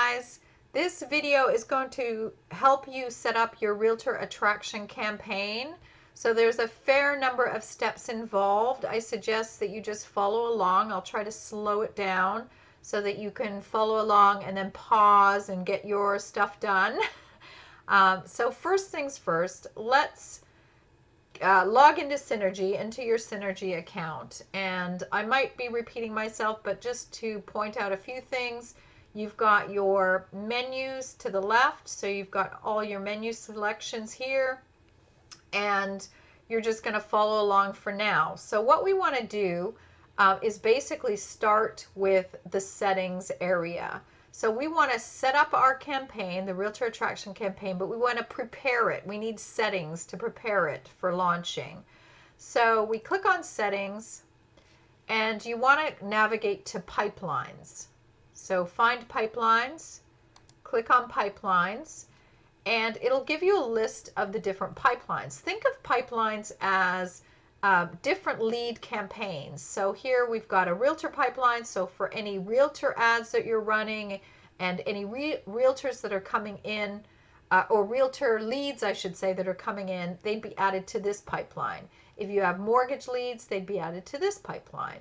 guys. This video is going to help you set up your realtor attraction campaign. So there's a fair number of steps involved. I suggest that you just follow along. I'll try to slow it down so that you can follow along and then pause and get your stuff done. So first things first, let's log into Synergy, into your Synergy account. And I might be repeating myself, but just to point out a few things, you've got your menus to the left. So you've got all your menu selections here, and you're just going to follow along for now. So what we want to do is basically start with the settings area. So we want to set up our campaign, the Realtor Attraction campaign, but we want to prepare it. We need settings to prepare it for launching. So we click on settings, and you want to navigate to pipelines. So find pipelines, click on pipelines, and it'll give you a list of the different pipelines. Think of pipelines as different lead campaigns. So here we've got a realtor pipeline. So for any realtor ads that you're running and any realtors that are coming in, or realtor leads, I should say, that are coming in, they'd be added to this pipeline. If you have mortgage leads, they'd be added to this pipeline.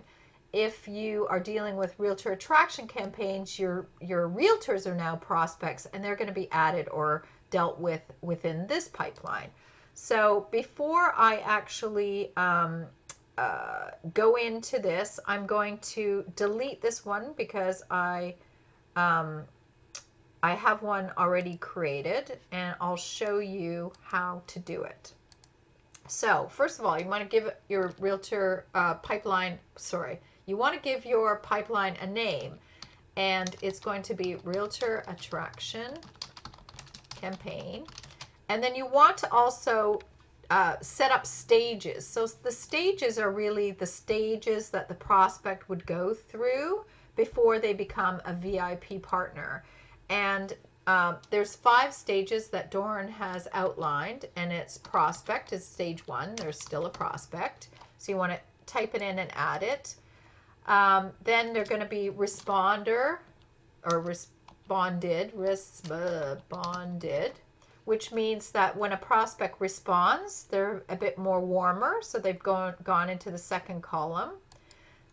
If you are dealing with realtor attraction campaigns, your realtors are now prospects, and they're going to be added or dealt with within this pipeline. So before I actually go into this, I'm going to delete this one because I have one already created, and I'll show you how to do it. So first of all, you want to give your realtor pipeline, you want to give your pipeline a name, and it's going to be Realtor Attraction Campaign. And then you want to also set up stages. So the stages are really the stages that the prospect would go through before they become a VIP partner. And there's 5 stages that Doran has outlined, and it's prospect is stage 1. There's still a prospect. So you want to type it in and add it. Then they're going to be responder or responded, which means that when a prospect responds, they're a bit more warmer, so they've gone into the second column.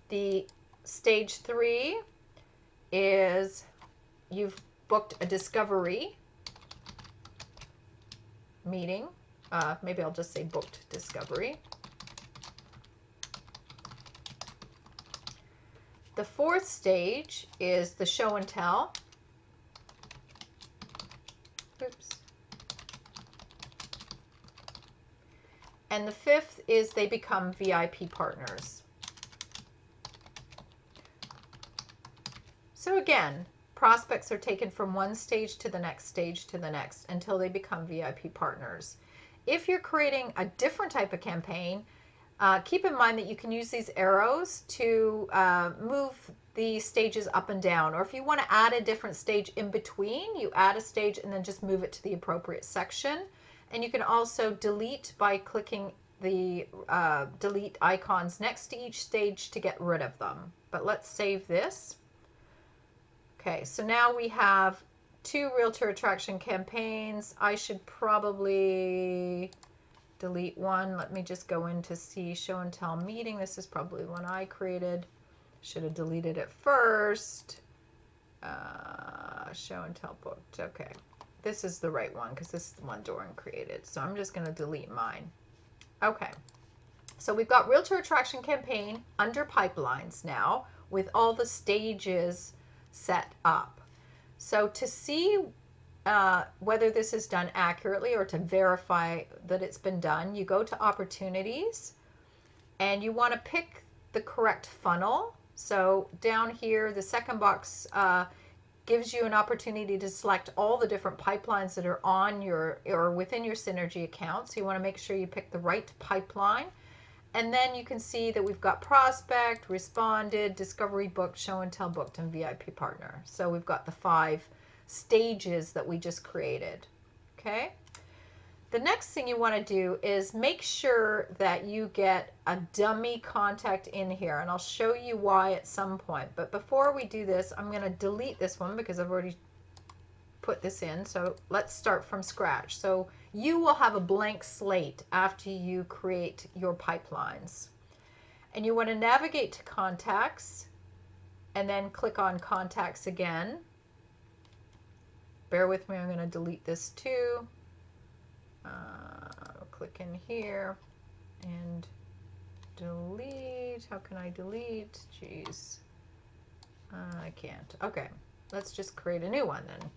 The stage 3 is you've booked a discovery meeting. Maybe I'll just say booked discovery. The 4th stage is the show and tell. Oops. And the 5th is they become VIP partners. So again, prospects are taken from one stage to the next until they become VIP partners. If you're creating a different type of campaign, keep in mind that you can use these arrows to move the stages up and down. Or if you want to add a different stage in between, you add a stage and then just move it to the appropriate section. And you can also delete by clicking the delete icons next to each stage to get rid of them. But let's save this. Okay, so now we have 2 realtor attraction campaigns. I should probably delete one. Let me just go in to see show and tell meeting. This is probably one I created. Should have deleted it first. Show and tell booked. Okay. This is the right one because this is the one Doran created. So I'm just going to delete mine. Okay. So we've got Realtor Attraction Campaign under pipelines now with all the stages set up. So to see whether this is done accurately or to verify that it's been done, you go to opportunities and you want to pick the correct funnel. So down here, the second box gives you an opportunity to select all the different pipelines that are on your or within your Synergy account. So you want to make sure you pick the right pipeline. And then you can see that we've got prospect, responded, discovery booked, show and tell booked, and VIP partner. So we've got the 5 stages that we just created. Okay. The next thing you want to do is make sure that you get a dummy contact in here, and I'll show you why at some point. But before we do this, I'm going to delete this one because I've already put this in. So let's start from scratch. So you will have a blank slate after you create your pipelines. And you want to navigate to contacts and then click on contacts again. Bear with me, I'm going to delete this too. Click in here and delete. How can I delete? Jeez. I can't. Okay, let's just create a new one then.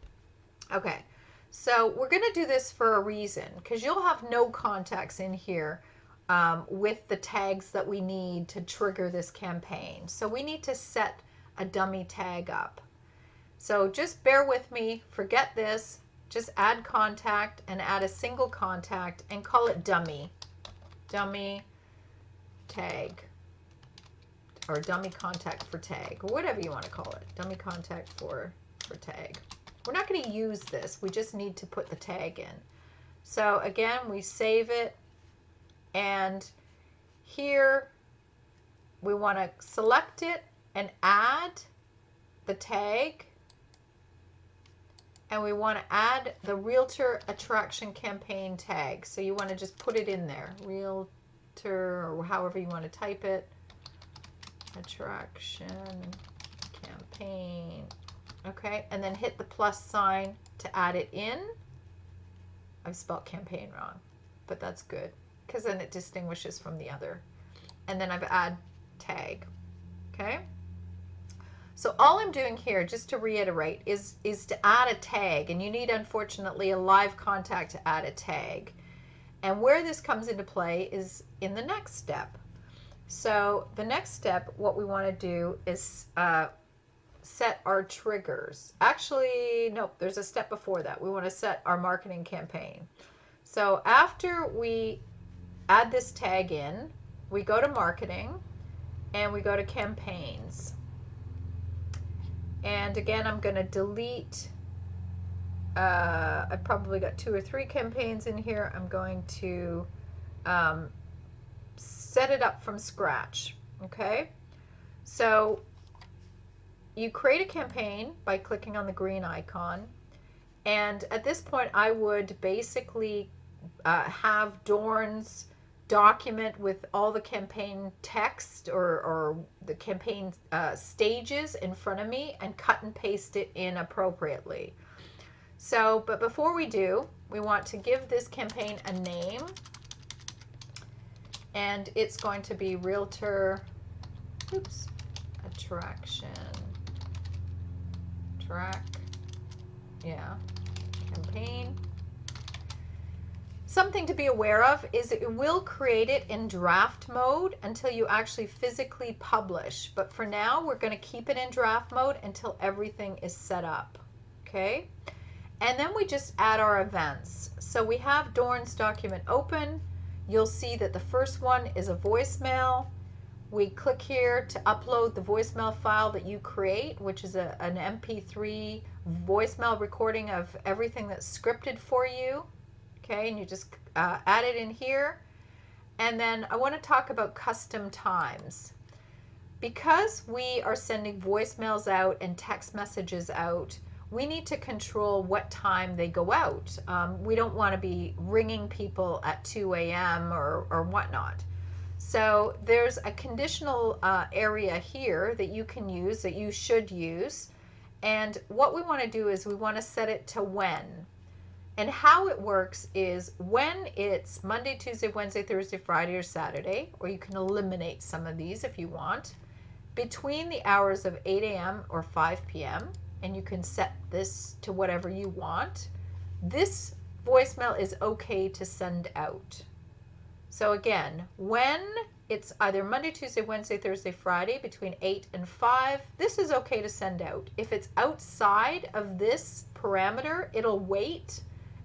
Okay, so we're going to do this for a reason, because you'll have no contacts in here with the tags that we need to trigger this campaign. So we need to set a dummy tag up. So just bear with me, forget this, just add contact and add a single contact and call it dummy. Dummy tag, or dummy contact for tag, or whatever you want to call it. Dummy contact for tag. We're not going to use this, we just need to put the tag in. So again, we save it, and here we want to select it and add the tag, and we want to add the Realtor Attraction Campaign tag. So you want to just put it in there, Realtor, or however you want to type it, Attraction Campaign. Okay, and then hit the plus sign to add it in. I've spelled campaign wrong, but that's good, because then it distinguishes from the other. And then I've add tag. Okay, so all I'm doing here, just to reiterate, is to add a tag, and you need, unfortunately, a live contact to add a tag. And where this comes into play is in the next step. So the next step, what we want to do is set our triggers. Actually, nope, there's a step before that. We want to set our marketing campaign. So after we add this tag in, we go to marketing and we go to campaigns. And again, I'm going to delete, I've probably got 2 or 3 campaigns in here. I'm going to set it up from scratch. Okay, so you create a campaign by clicking on the green icon, and at this point I would basically have Dorn's document with all the campaign text or the campaign stages in front of me and cut and paste it in appropriately. So, but before we do, we want to give this campaign a name, and it's going to be Realtor Attraction campaign. Something to be aware of is it will create it in draft mode until you actually physically publish. But for now, we're going to keep it in draft mode until everything is set up. Okay? And then we just add our events. So we have Dorn's document open. You'll see that the first one is a voicemail. We click here to upload the voicemail file that you create, which is an MP3 voicemail recording of everything that's scripted for you. Okay, and you just add it in here. And then I want to talk about custom times. Because we are sending voicemails out and text messages out, we need to control what time they go out. We don't want to be ringing people at 2 a.m. or whatnot. So there's a conditional area here that you can use, that you should use. And what we want to do is we want to set it to when. And how it works is when it's Monday, Tuesday, Wednesday, Thursday, Friday, or Saturday, or you can eliminate some of these if you want, between the hours of 8 a.m. or 5 p.m., and you can set this to whatever you want, this voicemail is okay to send out. So again, when it's either Monday, Tuesday, Wednesday, Thursday, Friday, between 8 and 5, this is okay to send out. If it's outside of this parameter, it'll wait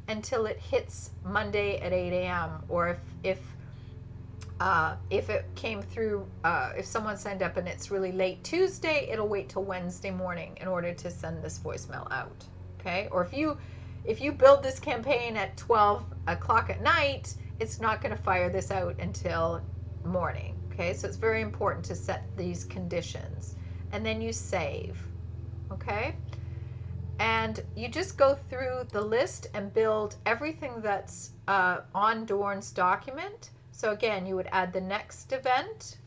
until it hits Monday at 8 a.m. Or if it came through, if someone signed up and it's really late Tuesday, it'll wait till Wednesday morning in order to send this voicemail out. Okay? Or if you build this campaign at 12 o'clock at night, it's not going to fire this out until morning. Okay? So it's very important to set these conditions. And then you save. Okay? And you just go through the list and build everything that's on Dorn's document. So again, you would add the next event,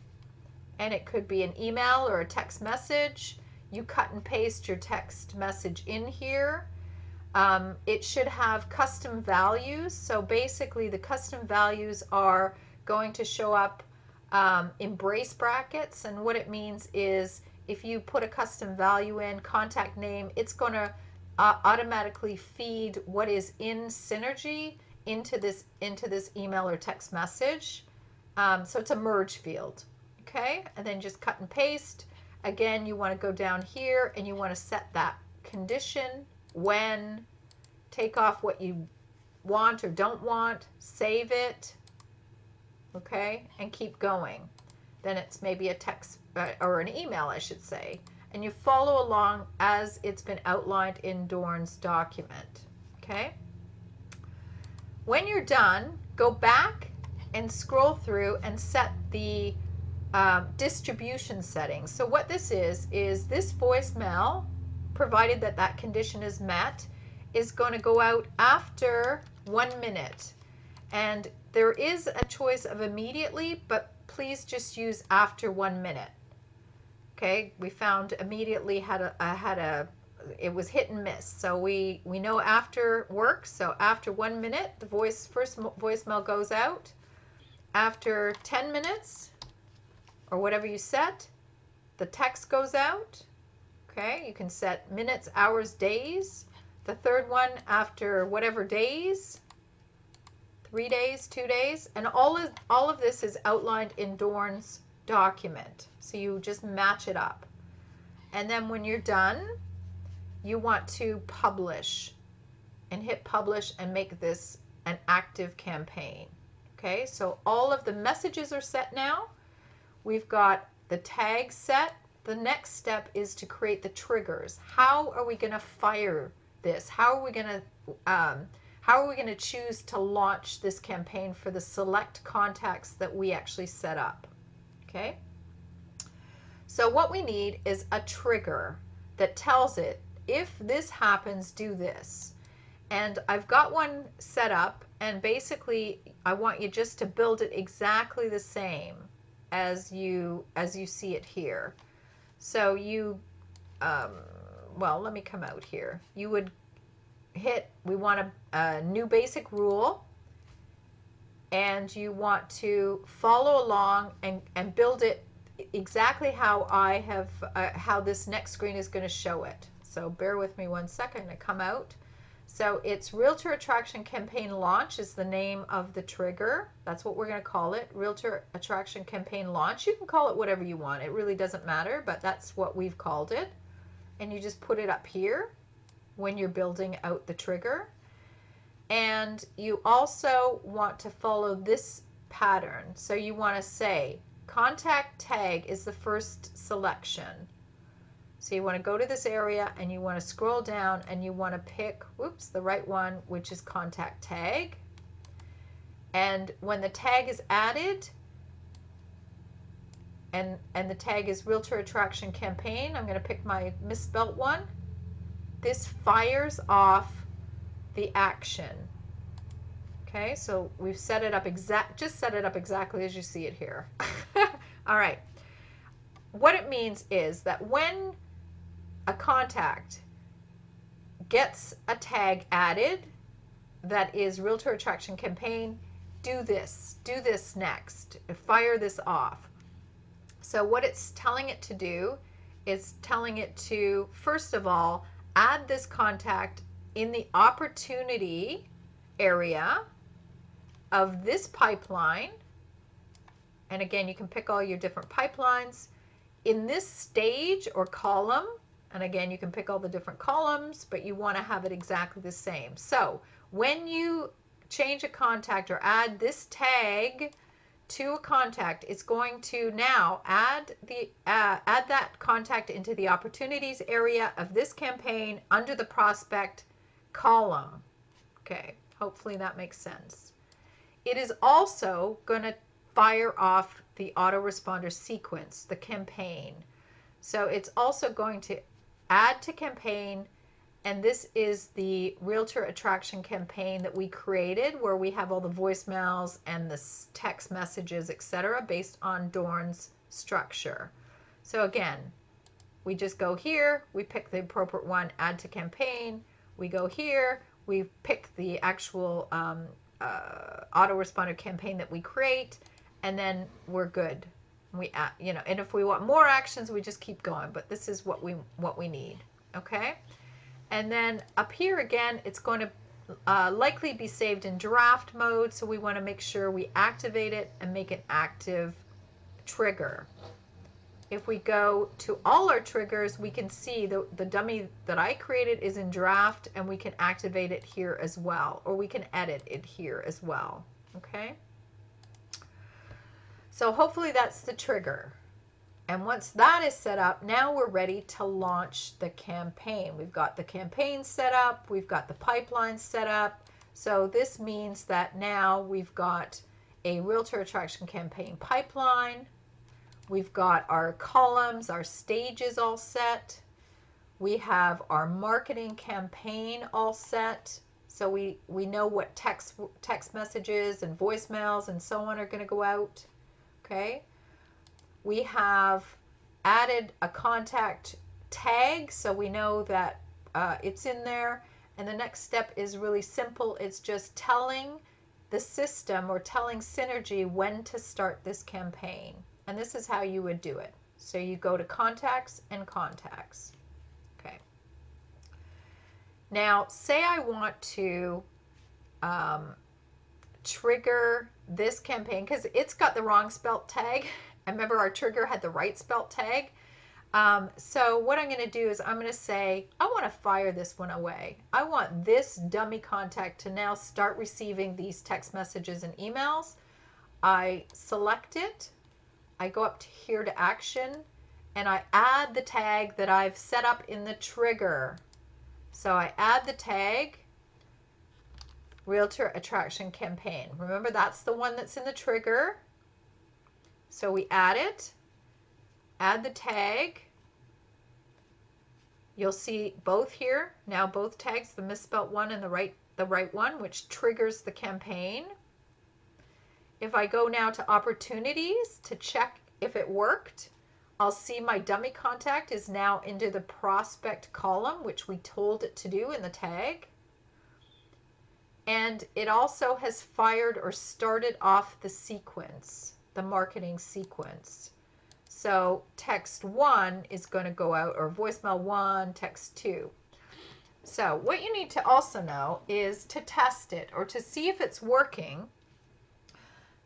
and it could be an email or a text message. You cut and paste your text message in here. It should have custom values. So basically the custom values are going to show up in brace brackets. And what it means is if you put a custom value in, contact name, it's going to automatically feed what is in Synergy into this email or text message. So it's a merge field. Okay, and then just cut and paste. Again, you want to go down here and you want to set that condition, when, take off what you want or don't want, save it, okay, and keep going. Then it's maybe a text or an email, I should say, and you follow along as it's been outlined in Dorn's document, okay? When you're done, go back and scroll through and set the distribution settings. So what this is this voicemail, provided that that condition is met, is going to go out after 1 minute. And there is a choice of immediately, but please just use after 1 minute. Okay, we found immediately it was hit and miss. So we know after works. So after 1 minute, the first voicemail goes out. After 10 minutes, or whatever you set, the text goes out. Okay, you can set minutes, hours, days. The third one after whatever days, 3 days, 2 days, and all of this is outlined in Dorn's document. So you just match it up. And then when you're done, you want to publish and hit publish and make this an active campaign. Okay, so all of the messages are set now. We've got the tags set. The next step is to create the triggers. How are we going to fire this? How are we going to choose to launch this campaign for the select contacts that we actually set up? Okay. So what we need is a trigger that tells it, if this happens, do this. And I've got one set up, and basically I want you just to build it exactly the same as you see it here. So you, well, let me come out here. You would hit, we want a new basic rule, and you want to follow along and build it exactly how I have, how this next screen is going to show it. So bear with me 1 second to come out. So it's Realtor Attraction Campaign Launch is the name of the trigger. That's what we're going to call it, Realtor Attraction Campaign Launch. You can call it whatever you want. It really doesn't matter, but that's what we've called it. And you just put it up here when you're building out the trigger. And you also want to follow this pattern. So you want to say contact tag is the first selection. So you want to go to this area and you want to scroll down and you want to pick, whoops, the right one, which is contact tag. And when the tag is added, and the tag is Realtor Attraction Campaign, I'm going to pick my misspelt one. This fires off the action. Okay, so we've set it up just set it up exactly as you see it here. All right. What it means is that when a contact gets a tag added that is Realtor Attraction Campaign, do this next, fire this off. So what it's telling it to do is telling it to, first of all, add this contact in the opportunity area of this pipeline. And again, you can pick all your different pipelines in this stage or column. And again, you can pick all the different columns, but you want to have it exactly the same. So when you change a contact or add this tag to a contact, it's going to now add that contact into the opportunities area of this campaign under the prospect column. Okay, hopefully that makes sense. It is also going to fire off the autoresponder sequence, the campaign. So it's also going to add to campaign And this is the Realtor Attraction campaign that we created, where we have all the voicemails and the text messages, etc., based on Dorn's structure. So again, we just go here, we pick the appropriate one, add to campaign. We go here, we pick the actual autoresponder campaign that we create, and then we're good. We add, and if we want more actions, we just keep going. But this is what we need. Okay. And then up here again, it's going to likely be saved in draft mode. So we want to make sure we activate it and make an active trigger. If we go to all our triggers, we can see the dummy that I created is in draft, and we can activate it here as well, or we can edit it here as well. Okay. So hopefully that's the trigger. And once that is set up, now we're ready to launch the campaign. We've got the campaign set up. We've got the pipeline set up. So this means that now we've got a Realtor Attraction campaign pipeline. We've got our columns, our stages all set. We have our marketing campaign all set. So we know what text messages and voicemails and so on are going to go out. Okay. We have added a contact tag, so we know that it's in there. And the next step is really simple. It's just telling the system or telling Synergy when to start this campaign. And this is how you would do it. So you go to contacts and contacts. Okay. Now, say I want to trigger this campaign because it's got the wrong spelt tag. I remember our trigger had the right spelt tag. So what I'm going to do is I'm going to say, I want to fire this one away. I want this dummy contact to now start receiving these text messages and emails. I select it. I go up to here to action, and I add the tag that I've set up in the trigger. So I add the tag, Realtor Attraction campaign. Remember, that's the one that's in the trigger. So we add it, add the tag. You'll see both here, now both tags, the misspelt one and the right one, which triggers the campaign. If I go now to opportunities to check if it worked, I'll see my dummy contact is now into the prospect column, which we told it to do in the tag. And it also has fired or started off the sequence, the marketing sequence. So text 1 is going to go out, or voicemail 1, text 2. So what you need to also know is to test it or to see if it's working.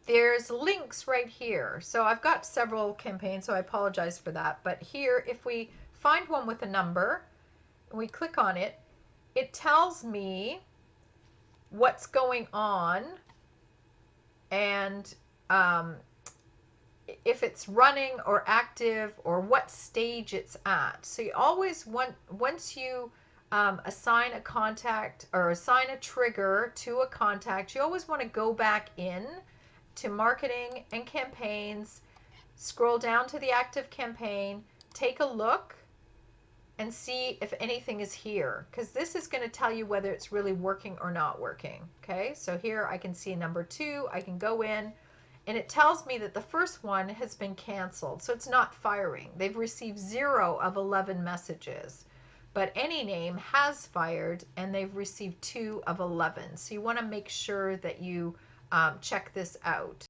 There's links right here. So I've got several campaigns, so I apologize for that. But here, if we find one with a number and we click on it, it tells me what's going on and if it's running or active or what stage it's at. So you always want, once you assign a contact or assign a trigger to a contact, you always want to go back in to marketing and campaigns, scroll down to the active campaign, take a look and see if anything is here, because this is going to tell you whether it's really working or not working. Okay, so here I can see number 2. I can go in and it tells me that the first one has been canceled, so it's not firing. They've received 0 of 11 messages, but any name has fired and they've received 2 of 11. So you want to make sure that you check this out.